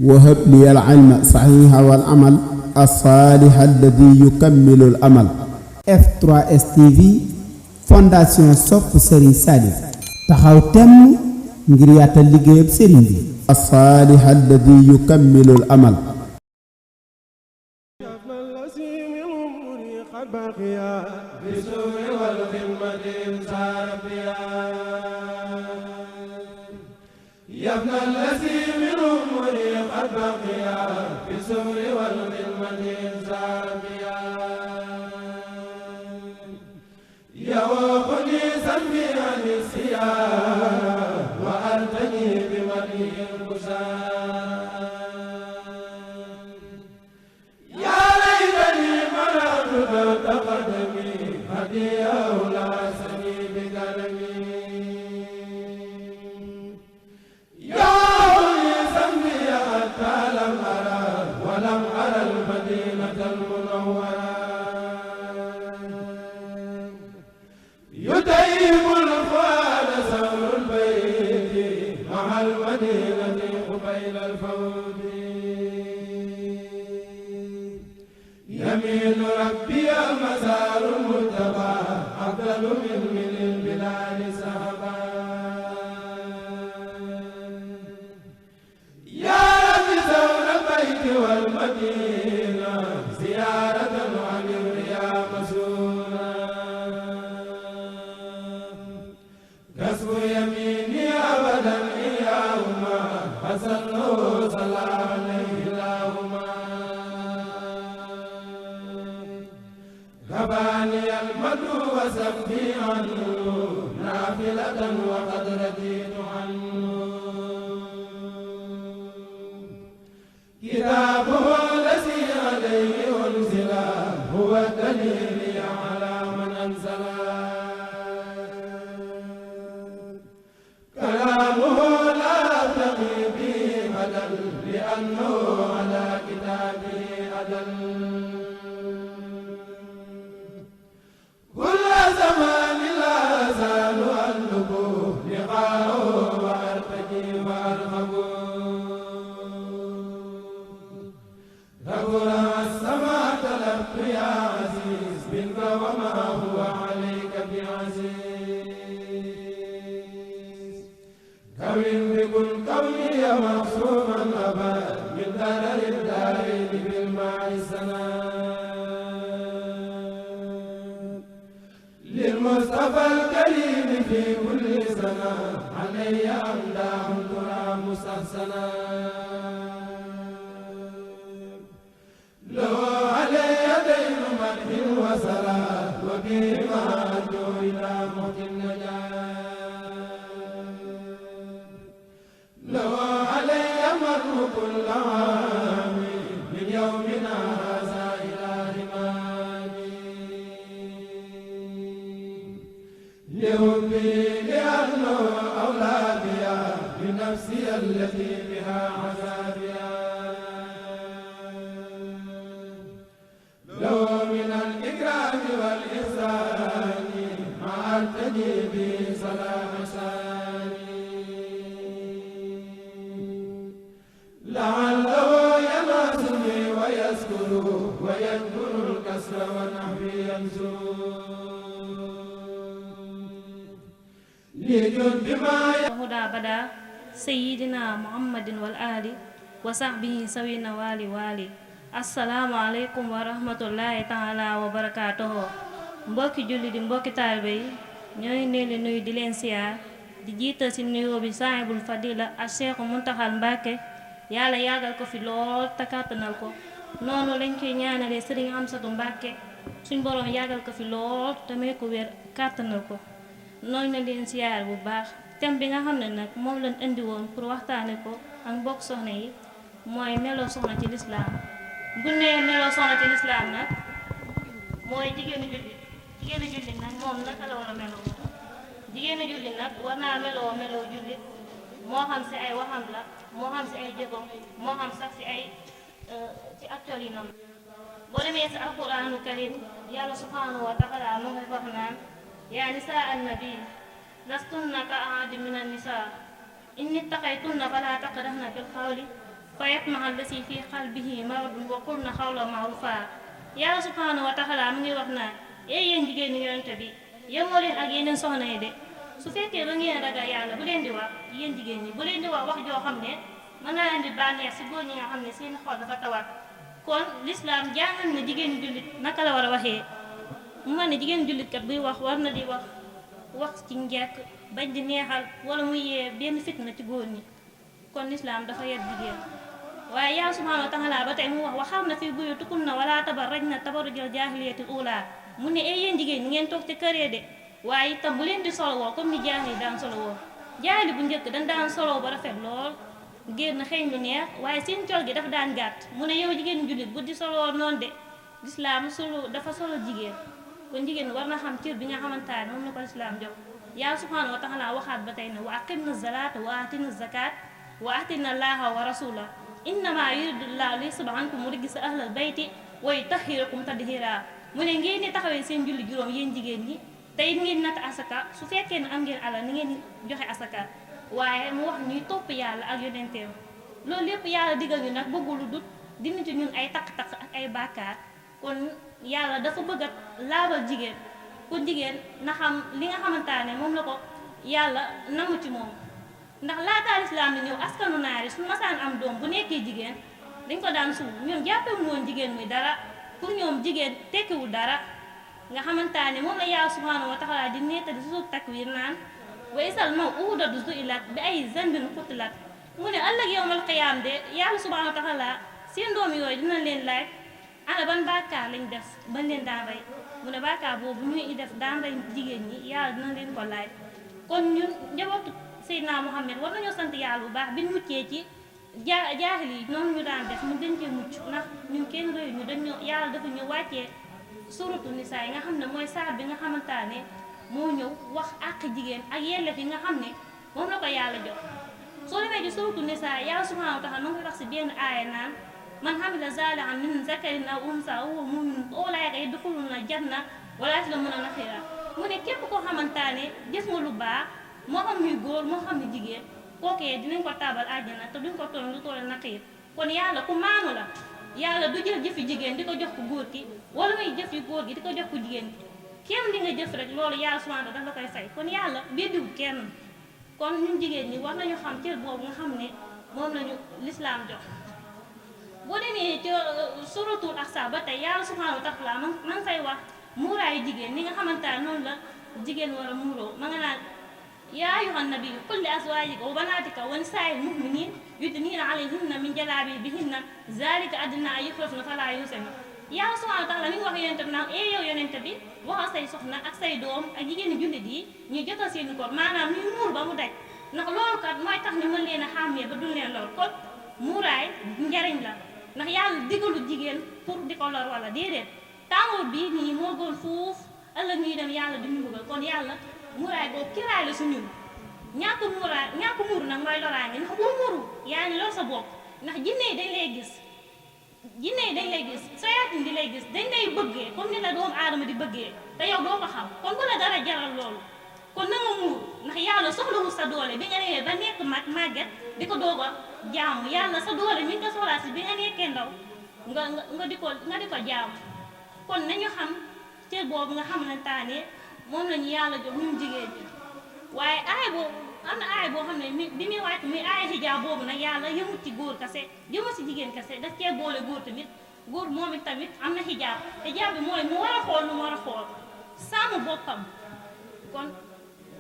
وهب لي العلم صحيح والعمل الصالح الذي يكمل الأمل. F3S TV fondation sopp Serigne Salif taxaw temm ngir yaatal liggéeyam Serigne bi. الصالح الذي يكمل الأمل. يا ابن الذي من عمري قد بقيا في السر والخدمة ساربيا يوقني سمي عن السياح وأرتني بمدي البشار يا ليتني مررت تقدمي هديا ولا سني بكرمي ولم أرى المدينة المنورة يطيب الفؤاد سور البيت مع المدينة قبيل الفوت يمين ربي مسار المتبع أفضل من البلاد سحبا والمدينة زيارة عن الرياء مسؤولا كسب يميني أبدا إياهما فصلوا صلى عليه اللهما غباني المدو وسبي عنه نافلة وقد رديت عنه كتابه الذي عليه أنزل هو الدليل على من أنزل كلامه لا أبتغي به بدل لأنه على كتابه أدل كل زمان لا أزال أطلب لقاءه وأرتجي وأرغب السماء طلبت يا عزيز منك وما هو عليك بعزيز كون بكل كوني مقصوما أبد من ضرر الدارين بالماء السلام للمصطفى الكريم في كل سنة علي أمداه ترى مستحسنا لو علي دين مدح وصلاة وبما أرجو إلى موت النجاة لو علي مر كل عام من يومنا هذا إلى رماني لحبي لأنه أولى بها بنفسي التي بها عذابها لو من الإكرام والإحسان ما أرتدي به صلاح شاني لعله يناسني ويذكر ويذكر الكسر ونحوي ينزل لجد بما هدى بدا سيدنا محمد والآل وصحبه سوينا والي asalaamaaleykum wa rahmatullahi taala wa barakaatuhu mbokki julli di mbokki taalibe yi ñooy leen di nuyu di leen siyaar di jiital ci nuyoo bi saahibul fadila ak Cheikh Muntaxal Mbàkke yàlla yàggal ko fi lool te kàttanal ko noonu lañ koy ñaanalee Sëriñ Amsatu Mbàkke suñ boroom yàggal ko fi lool te may ko wér kàttanal ko noonu na leen siyaar bu baax thème bi nga xam ne nag moom lañ indi woon pour waxtaane ko ak mbokk soxna yi mooy meloo soxna ci lislaam bu nee meloo soxna ci lislaam nag mooy jigéenu jullit nag moom naka la war a meloo jigéenu jullit nag war naa meloo jullit moo xam si ay waxam la moo xam si ay jëfam moo xam sax si ay ci actuel yi noonu boo demee si alquraanu karim yàlla subhanahu wa taala mu ngi wax naan yaa nisaa annabi lastunna ka ahadin min annisaa in ittaqaytunna falaa taqdahna bil qawli fa yatmaha allasi fi qalbihi maradun wa qulna qawlan ma'rufa. yàlla subhanahu wa taala mu ngi wax naa yéen jigéen ñi yonente bi yemoo leen ak yeneen soxna yi de su fekkee ba ngeen ragal yàlla bu leen di wax yéen jigéen ñi bu leen di wax joo xam ne mën naa leen di bànneex si góor ñi nga xam ne seen xol dafa tawat. kon l'islam jàngal na jigéen jullit naka la war a waxee mu ma ne jigéen jullit kat buy wax war na di wax ci njekk bañ di neexal wala muy yee benn fitna ci góor ñi. kon l'islam dafa yar jigéen waaye yàlla subhanahu wa taala ba tey mu wax waxarna fi buyutikunna wala tabarrajna tabarrujal jaahiliyatil uulaa mu ne yéen jigéen ñi ngeen toog ci kër yi de waaye itam bu leen di solowoo comme ni jaahili daan solowoo. jaahili bu njëkk dañ daan soloo ba rafet lool génn xëy lu neex waaye seen col gi dafa daan gàtt mu ne yow jigéen jullit bu di soloo noonu de l'islam solo dafa solo jigéen. kon jigéen war na xam cër bi nga xamante ne moom la ko l'islam jox. yàlla subhanahu wa taala waxaat ba tey ne wa aqimna zalaata wa atina zakat wa atina allaha wa rasula innama yuridullahu li yusba ankum rijsa ahlal bayti wa yutahhirakum tadhira mu ne ngeen di taxawee seen julli juróom yéen jigéen ñi tey ngeen natt asaka su fekkee ne am ngeen alal ni ngeen joxe asaka waaye mu wax ñuy topp yàlla ak yonenteem. loolu lépp yàlla digal ñu nag bëggul lu dut dindi ci ñun ay takk-takk ak ay bàkkaar. kon yàlla dafa bëgg a laabal jigéen kon jigéen na xam li nga xamante ne moom la ko yàlla namu ci moom. ndax laataa lislaam di ñëw askanu naari su masaan am doom bu nekkee jigéen dañ ko daan suul ñoom jàppewul woon jigéen muy dara pour ñoom jigéen tekkiwul dara. nga xamante ne moom la yàlla subhanahu wa taala di nettali ci suuf takwir naan wa isal maw'udatu su'ilat bi ay zanbin qutilat mu ne ëllëg yawmal qiyaam de yàlla subhanahu wa taala seen doom yooyu dina leen laaj ana ban bàkkaar lañ def bañ leen daan rey mu ne bàkkaar boobu ñuy def daan rey jigéen ñi yàlla dina leen ko laaj. kon ñun njabootu Seydina Muhammad war nañoo sant yàlla bu baax bi ñu muccee ci jaahil yi noonu ñu daan def ñu dañ cee mucc ndax ñun kenn rëyu ñu dañu yàlla dafa ñu wàccee suratu nisaa yi nga xam ne mooy saar bi nga xamante ne moo ñëw wax àq jigéen ak yelleef yi nga xam ne moom la ko yàlla jox. soo demee ci suratu nisaa yàlla subhanahu wa taala mu ngi wax si benn aaya naan man hamila zaalihan min zakarin aw unsaa wa huwa mu'minun fa ulaa'ika yadxuluuna janna wa laa yuzlamuuna naqiira mu ne képp koo xamante ne jëf nga lu baax moo xam muy góor moo xam ne jigéen kookee dinañ ko taabal àjjana te duñ ko tooñ lu toll naqiir. kon yàlla ku maanu la yàlla du jël jëfi jigéen di ko jox ko góor ki wala muy jëf yu góor gi di ko jox ko jigéen ki kenn li nga jëf rek loolu yàlla subhanahu daf la koy fay. kon yàlla beddiwul kenn kon ñun jigéen ñi war nañu xam cër boobu nga xam ne moom lañu lislaam jox. boo demee ci suratul ahzab ba tey yàlla subhanahu wa taala man fay wax muuraayu jigéen ni nga xamante ne noonu la jigéen war a muuroo ma nga naan yaa ayyuhan nabiyyu qul li azwaajika wa banaatika wa nisaa'il mu'miniina yudniina alayhinna min jalaabiibihinna zaalika adnaa an yu'rafna falaa yu'zayna. yàlla subhanahu wa taala mi ngi wax yonente bi naan yow yonente bi waxal say soxna ak say doom ak jigéeni jullit yi ñu jotal seeni koor maanaam ñuy muur ba mu daj ndax loolu kat mooy tax ñu mën leen a xàmmee ba duñ leen lor. kon muuraay njariñ la ndax yàlla digalu jigéen pour di ko lor wala déedéet tàngoor bii nii moo gën fuuf ëllëg ñuy dem yàlla di ñu mbugal. kon yàlla muuraay boobu kiraay la su ñun ñàkk muuru nag mooy loraange ndax boo muuru yaa ngi lor sa bopp ndax jinne yi dañ lay gis sayaatin di lay gis dañ lay bëggee comme ni la doomu aadama di bëggee te yow doo ko xam. kon bu la dara jaral loolu kon na nga muuru ndax yàlla soxlawul sa doole bi nga nee ba nekk màgget di ko doog a jaamu yàlla sa doole mi nga soxlaa si bi nga nekkee ndaw nga di ko jaamu. kon nañu xam cër boobu nga xamante ne moom lañu yàlla jox ñun jigéen ñi. waaye aay boobu am na aay boo xam ne bi muy wàcc muy aay xijaab boobu nag yàlla yëmut ci góor kase yëmut ci jigéen kase daf cee boole góor tamit. góor moom it tamit am na xijaab bi mooy mu war a xool nu mu war a xool sàmm boppam. kon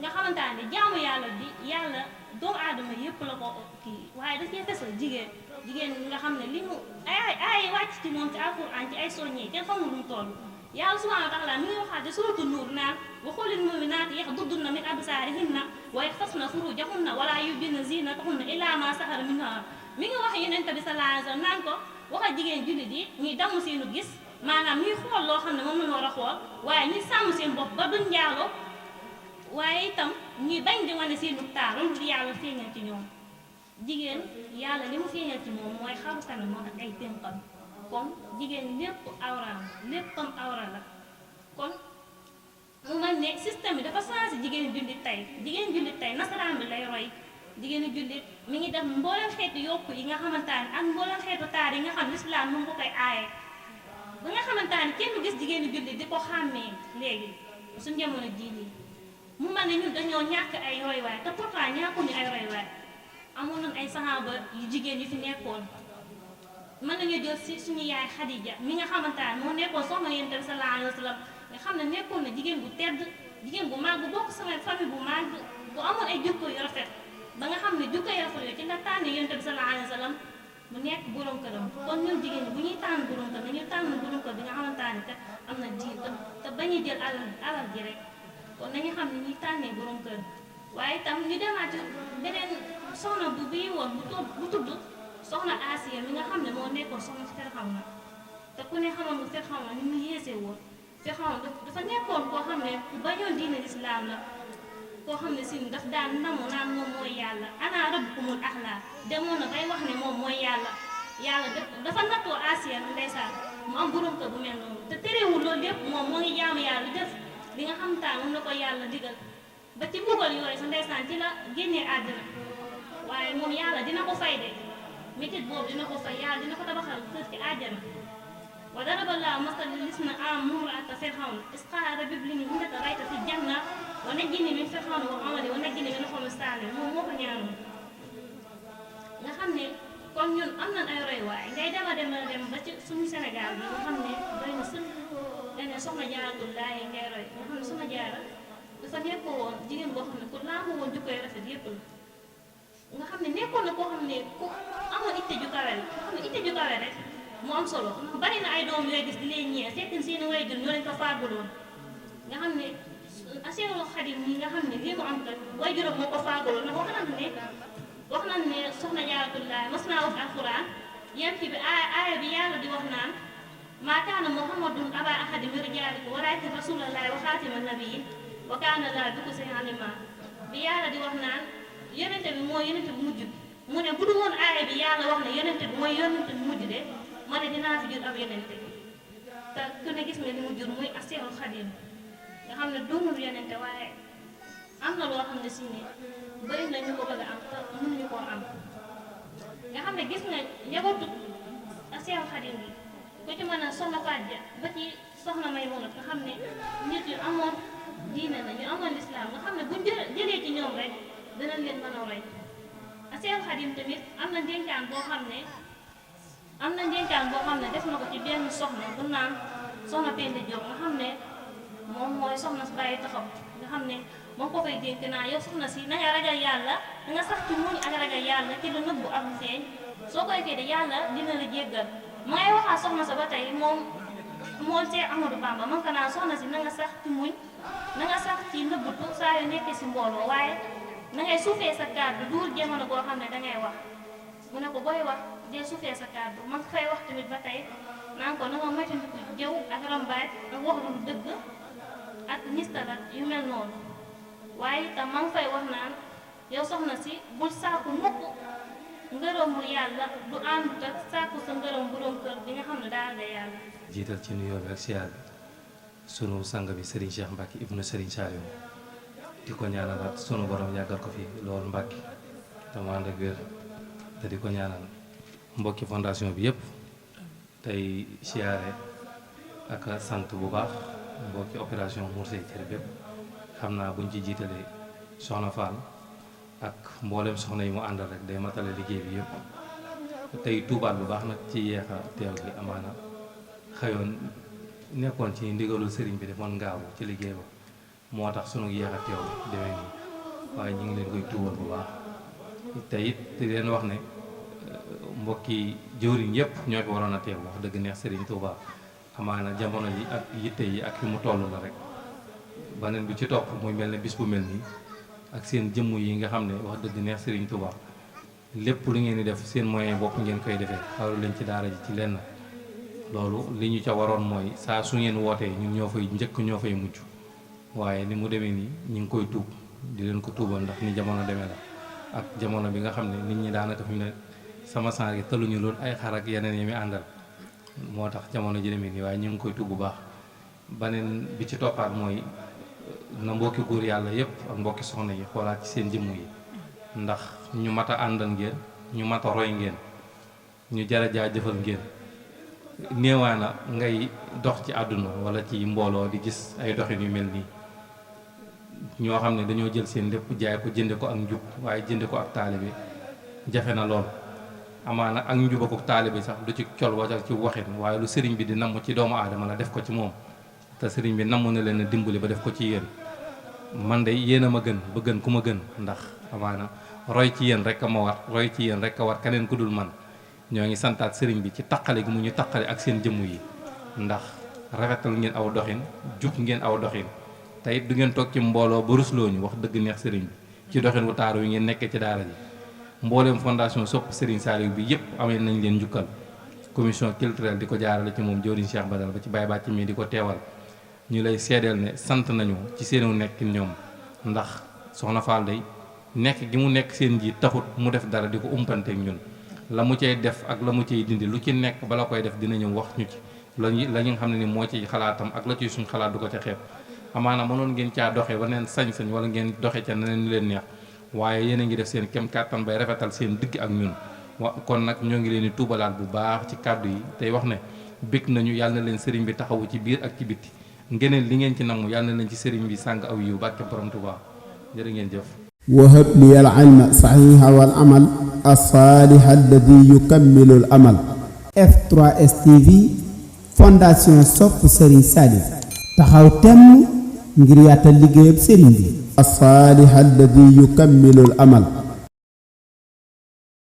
nga xamante ne jaamu yàlla bi yàlla doomu aadama yëpp la ko kii waaye daf cee fesal jigéen nga xam ne li mu ay wàcc ci moom ci alxuraan ci ay soññee kenn xamul lu mu toll. yàlla subhanahu wa taala mi ngi waxaat ci suuratu nuur naan wa qulil mu'minaati yaxduddna min absaarihinna wa yaxfazna furujahunna wa laa yubdina ziinatahunna illaa maa zahara minhaa. mi ngi wax Yonent bi sallallahu alayhi wa sallam naan ko waxal jigéen jullit yi ñuy damm seenu gis maanaam ñuy xool loo xam ne moom lañu war a xool waaye ñuy sàmm seen bopp ba duñ njaaloo waaye itam ñuy bañ di wane seenu taar loolu di yàlla feeñal ci ñoom. jigéen yàlla li mu feeñal ci moom mooy xaru kanam ak ay tënkam. kon jigéen lépp léppam awra la. kon mu mel ne système bi dafa changé jigéen jullit tey nasaraan bi lay roy jigéenu jullit mi ngi def mboolem xeetu yokku yi nga xamante ne ak mboolem xeetu taar yi nga xam lislaam mu ngi ko koy aaye ba nga xamante ne kenn du gis jigéenu jullit di ko xàmmee léegi suñu jamono jii nii mu mel ne ñun dañoo ñàkk ay roywaay te pourtant ñàkkuñu ay roywaay amoon nañ ay saxaaba yu jigéen yu fi nekkoon mën nañu jël si suñu yaay Xadija mi nga xamante ne moo nekkoon soxna Yonent bi sallallahu alayhi wa sallam nga xam ne nekkoon na jigéen bu tedd jigéen bu màgg bu bokk sama famille bu màgg bu amoon ay jukko yu rafet ba nga xam ne jukko yu rafet yooyu ci la tànn Yonent bi sallallahu alayhi wa sallam mu nekk borom këram kon ñun jigéen ñi bu ñuy tànn borom kër nañu tànn borom kër bi nga xamante ne kat am na diin te bañuy jël alal ji rek kon nañu xam ne ñuy tànnee borom kër waaye itam ñu demaat beneen soxna bu bii woon bu tudd soxna Asiya mi nga xam ne moo nekkoon soxna si Firawna te ku ne xamoon nga Firawna ni mu yéesee woon Firawna dafa nekkoon koo xam ne ku bañoon diine lislaam la koo xam ne si daf daan namu naan moom mooy yàlla ana rabbukumul a'laa demoon na bay wax ne moom mooy yàlla dafa nattoo Asiya ndeysaan mu am borom kër bu mel noonu te terewul loolu lépp moom moo ngi jaamu yàlla def li nga xam taan moom la ko yàlla digal ba ci mbugal yooyu sa ndeysaan ci la génnee àddina waaye moom yàlla dina ko fay de métit boobu dina ko fay yàlla dina ko tabaxal kër ci àjjana wa daraba llaahu masalan lisnaa imra'ata Firawna iz qaalat rabbi ibni innaka ra'ayta fil janna wa najjini min Firawna wa amalihi wa najjini min al-qawmi s-saalimiin moom moo ko ñaanoon nga xam ne kon ñun am nañ ay royuwaay ngay dem ba ci suñu Sénégal bi nga xam ne doy na sëkk nga ne soxna Jaaratullaahi ngay roy nga xam ne soxna Jaara dafa nekkoo woon jigéen boo xam ne ku laamu woon jukkoy rafet yépp la nga xam ne nekkoon na koo xam ne ku amoon itte ju kawe la nga xam ne itte ju kawe rek mu am solo bari na ay doom yooy gis di leen ñee fekk seeni waajur ñoo leen ko faaguloon nga xam ne Seexul Xadiim ñi nga xam ne lii mu am kat waajuram moo ko faaguloon ndax wax nañ ne soxna Jaaratullaahi mas naa wax alxuraan yem ci bi aaya bi yàlla di wax naan maa kaana Muhammadun abaa ahadin min rijaalikum walaakin rasuulallaahi wa xaatiman nabiyyiin wa kaana Allaahu bi kulli shay'in aliimaa bi yàlla di wax naan yonente bi mooy yonente bu mujj mu ne bu du woon aaya bi yàlla wax ne yonente bi mooy yonente bu mujj de ma ne dinaa fi jur ab yonente te ku ne gis nga ni mu jur muy Seexul Xadiim nga xam ne doonul yonente waaye am na loo xam ne si ne bëri na ñu ko bëgg a am te mënuñu koo am nga xam ne gis nga njabootu Seexul Xadiim yi ku ci mën a soxna Fàjja ba ci soxna Maymuna nga xam ne nit yu amoon diine la ñu amoon lislaam nga xam ne buñ jëlee ci ñoom rek danañ leen mën a roy Seexul Xadiim tamit am na ndénkaan boo xam ne def na ko ci benn soxna bu naan soxna Penda Diop nga xam ne moom mooy soxna si bàyyi taxaw nga xam ne moom ko koy dénk naa yow soxna si na nga ragal yàlla da nga sax ci muñ ak ragal yàlla ci lu nëbbu ak lu feeñ soo koy fee de yàlla dina la jéggal ma ngay waxaa soxna sa ba tey moom Seex Ahmadu Bamba man ko naan soxna si na nga sax ci muñ na nga sax ci nëbbutu saa yu nekkee si mbooloo waaye na ngay suufee sa kàddu duur jamono boo xam ne dangay wax mu ne ko booy wax dee suufee sa kàddu man fay wax tamit ba tey naan ko na nga moytandiku jëw ak rambaaj ak wax lu dëgg ak nistala yu mel noonu waaye itam ma ngi fay wax naan yow soxna si bul saaku mukk ngërëmul yàlla du àndut ak saaku sa ngërëm borom kër bi nga xam ne daal nga yàlla. jiital ci nuyoo bi ak siyaar bi sunu sang bi Serigne Cheikh Mbacke ibnu Serigne Saliou di ko ñaanal sunu borom yàggal ko fi loolu Mbacke te mu ànd ak wér te di ko ñaanal mbokki fondation bi yëpp tey siyaare ak sant bu baax mbokki opération Moustarchidine cër bépp xam naa buñ ci jiitalee soxna Fall ak mboolem soxna yi mu àndal rek day matale liggéey bi yëpp tey tuubaat bu baax nag ci yeex a teew bi amaana xëyoon nekkoon ci ndigalul sëriñ bi defoon ngaawu ci liggéey ba moo tax sunu yeex a teew demee nii waaye ñu ngi leen koy tuubal bu baax te it di leen wax ne mbokki jëwriñ yëpp ñoo fi waroon a teew wax dëgg neex sëriñ Touba amaana jamono ji ak yitte yi ak fi mu toll la rek baneen bi ci topp muy mel ne bis bu mel nii ak seen jëmm yi nga xam ne wax dëgg neex sëriñ Touba lépp lu ngeen di def seen moyen bopp ngeen koy defee xaru leen ci daara ji ci lenn loolu li ñu ca waroon mooy saa su ngeen wootee ñun ñoo fay njëkk ñoo fay mujj waaye ni mu demee nii ñu ngi koy tuub di leen ko tuubal ndax ni jamono demee la ak jamono bi nga xam ne nit ñi daanaka fi mu ne sama sang gi tëluñu loolu ay xar ak yeneen yi muy àndal moo tax jamono ji demee nii waaye ñu ngi koy tuub bu baax baneen bi ci toppaat mooy na mbokki góor yàlla yëpp ak mbokki soxna yi xoolaat ci seen jëmm yi ndax ñu mat a àndal ngeen, ñu mat a roy ngeen, ñu jara jaajëfal ngeen. néewaana ngay dox ci àdduna wala ci mbooloo di gis ay doxin yu mel nii ñoo xam ne dañoo jël seen lépp jaay ko jënde ko ak njub waaye jënde ko ak taalibe jafe na lool. amaana ak njub ak taalibe sax du ci col wala ci waxin, waaye lu sëriñ bi di namm ci doomu aadama la def ko ci moom, te sëriñ bi namm na leen a dimbali ba def ko ci yéen. man de yéen a ma gën ba gën ku ma gën, ndax amaana roy ci yéen rek a ma war, roy ci yéen rek a war keneen ku dul man. ñoo ngi santaat sëriñ bi ci taqale gi mu ñu taqale ak seen jëmm yi, ndax rafetal ngeen aw doxin, jub ngeen aw doxin, te it du ngeen toog ci mbooloo ba rusloo ñu wax dëgg neex sëriñ bi ci doxin wu taaru yi ngeen nekkee ci daara ji. mbooleem fondation Sopp Serigne Saliou bi yëpp amee nañ leen njukkal. commission culturelle di ko jaarale ci moom jëwriñ Cheikh Badal ba ci Baye Bàcc mi di ko teewal. ñu lay seedeel ne sant nañu ci seenu nekkin ñoom, ndax soxna Fall day nekk gi mu nekk seen njiit taxut mu def dara di ko umpanteeg ñun. la mu cay def ak la mu cay dindi lu ci nekk bala koy def dina ñëw wax ñu ci la ñu nga xam ne ni moo ci xalaatam ak la ciy suñ xalaat du ko ca xeeb. amaana mënoon ngeen caa doxee ba neen sañ-sañ wala ngeen doxee ca neneen ñu leen neex, waaye yéen a ngi def seen kem kàttan bay rafetal seen digg ak ñun. kon nag ñoo ngi leen di tuubalaat bu baax ci kàddu yi tey wax ne bég nañu, yàlla na leen sëriñ bi taxawu ci biir ak ci bitti. ngeneen li ngeen ci namm yàlla na leen ci sëriñ bi sàng aw yiw bàkke borom Tuubaa. jërë ngeen jëf. wahab li al ilma saxiixa wal amal as-saalih alladi yukammilu al amal. F3S TV fondation Sopp Serigne Saliou taxaw temm ngir yaatal liggéeyab sëriñ bi. as-saalih alladi yukammilu al amal.